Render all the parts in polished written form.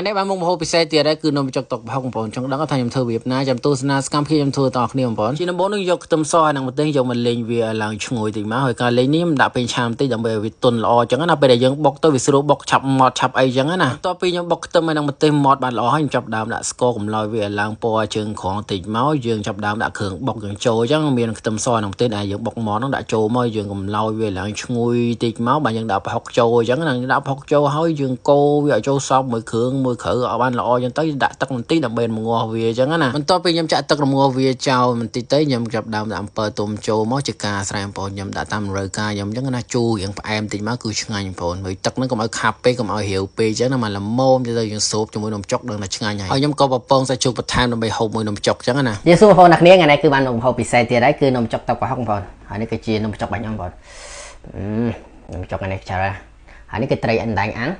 នេះបានមកហូបពិសេសទៀតហើយគឺនំបញ្ចុកទឹកប្រហុកបងប្អូនចង់ដឹងថាខ្ញុំធ្វើវាណាចាំទស្សនាសកម្មភាពខ្ញុំធ្វើតគ្នាបងប្អូនជាដំបូងនឹងយកខ្ទឹមសហើយនឹងម្ទេសយកមកលេងវាឡើងឈ្ងុយតិចមកហើយការលេងនេះខ្ញុំដាក់ពេលឆាបន្តិចដើម្បីឲ្យវាទន់ល្អអញ្ចឹងណាពេលដែលយើងបុកទៅវាស្រួលបុកឆាប់ម៉ត់ឆាប់អីអញ្ចឹងណាបន្ទាប់ពីខ្ញុំបុកខ្ទឹមហើយនឹងម្ទេសម៉ត់បានល្អហើយខ្ញុំចាប់ដើមដាក់ស្ករកម្លោយវាឡើងពណ៌ជើងក្រងតិចមកយើងចាប់ដើមដាក់គ្រឿងបុកយើងចូលអញ្ចឹងមានខ្ទឹមសនិងម្ទេសដែលយើងបុកម៉ត់ហ្នឹងដាក់ចូលមកយើងកម្លោយវាឡើងឈ្ងុយតិចមកបាទយើងដាក់ប្រហុកចូលអញ្ចឹងណាដាក់ប្រហុកចូលហើយយើងកូរវាឲ្យចូលសព្វមួយគ្រឿងឲ្យបានល្អអញ្ចឹងទៅដាក់ទឹកបន្តិចដើម្បីរំងាស់វាអញ្ចឹងណាបន្ទាប់ពីខ្ញុំចាក់ទឹករំងាស់វាចោលបន្តិចទៅខ្ញុំចាប់ដើមដាក់អំពិលទុំចូលមកជាការស្រែបងប្អូនខ្ញុំដាក់តាមតម្រូវការខ្ញុំអញ្ចឹងណាជូររៀងផ្អែមតិចមកគឺឆ្ងាញ់បងប្អូនហើយទឹកហ្នឹងកុំឲ្យខាប់ពេកកុំឲ្យរាវពេកអញ្ចឹងណាមកល្មមទៅយើងសូបជាមួយនំចុកដឹងថាឆ្ងាញ់ហើយខ្ញុំក៏ប្រពងសាច់ជ្រូកបន្ថែមដើម្បីហូបមួយនំចុកអញ្ចឹងណាយើងសួរបងប្អូនអ្នកគ្នាថ្ងៃនេះគឺបាននំហូបពិសេសទៀតហើយគឺនំចុកទឹកប្រហុកបងប្អូនហើយនេះគឺជានំចុកបាញ់បងប្អូននំចុកនេះច្រើនហើយនេះគឺត្រីអណ្ដែងអាំង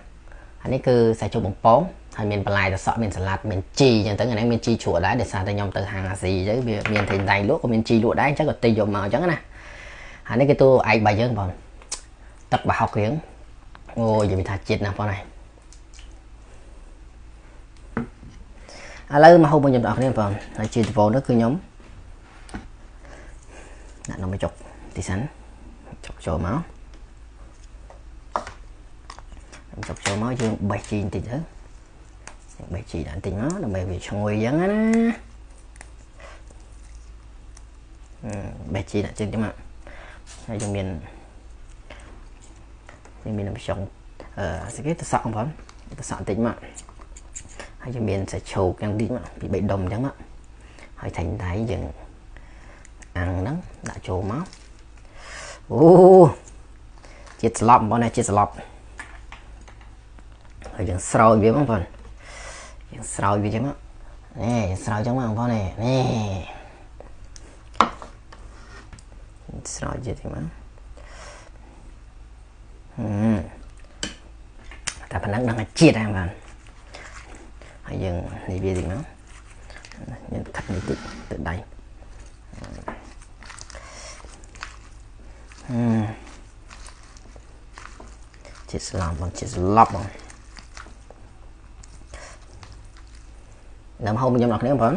ហើយនេះគឺសាច់ជ្រូកបំពងហើយមានបន្លែតសក់មានសាឡាត់មានជីអញ្ចឹងទៅថ្ងៃនេះមានជីជ្រក់ដែរដោយសារតែខ្ញុំទៅហាងអាស៊ីអញ្ចឹងវាមានតែដៃលក់ក៏មានជីលក់ដែរអញ្ចឹងក៏ទិញយកមកអញ្ចឹងណាហើយនេះគឺតួឯករបស់យើងបងទឹកប្រហុករៀងអូយនិយាយថាជាតិណាស់បងហើយឥឡូវមកហូបខ្ញុំបងប្អូនបងហើយជាដំបូងនោះគឺខ្ញុំដាក់នំបញ្ចុកទីសិនចុកចូលមកចុកចូលមកយើងបេះជីបន្តិចទៅបេះជីដាក់បន្តិចមកដើម្បីវាឈ្ងុយអញ្ចឹងណាបេះជីដាក់ជើងទៅមកហើយយើងមាននំបញ្ចុកស្អីគេតសក់បងប្អូនតសក់បន្តិចមកហើយយើងមានសាច់ជ្រូកយ៉ាងតិចមកពី3ដុំអញ្ចឹងមកហើយthànhដៃយើងអាំងហ្នឹងដាក់ចូលមកអូជាតិស្លប់បងប្អូនណាជាតិស្លប់ហើយយើងស្រោចវាបងប្អូនយើងស្រោចវាចឹងមកនេះស្រោចចឹងមកបងប្អូននេះស្រោចជាទីមកតែប៉ុណ្ណឹងដឹងតែជាតិហើយបងប្អូនហើយយើងនេះវាទីមកយើងខាត់នេះតិចទៅដៃជាតិស្លាប់បងជាតិស្លាប់បងដើមហូបខ្ញុំអ្នកគ្នាបងប្អូន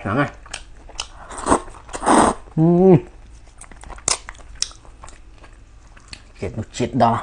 ហ្នឹងហើយជាតិដល់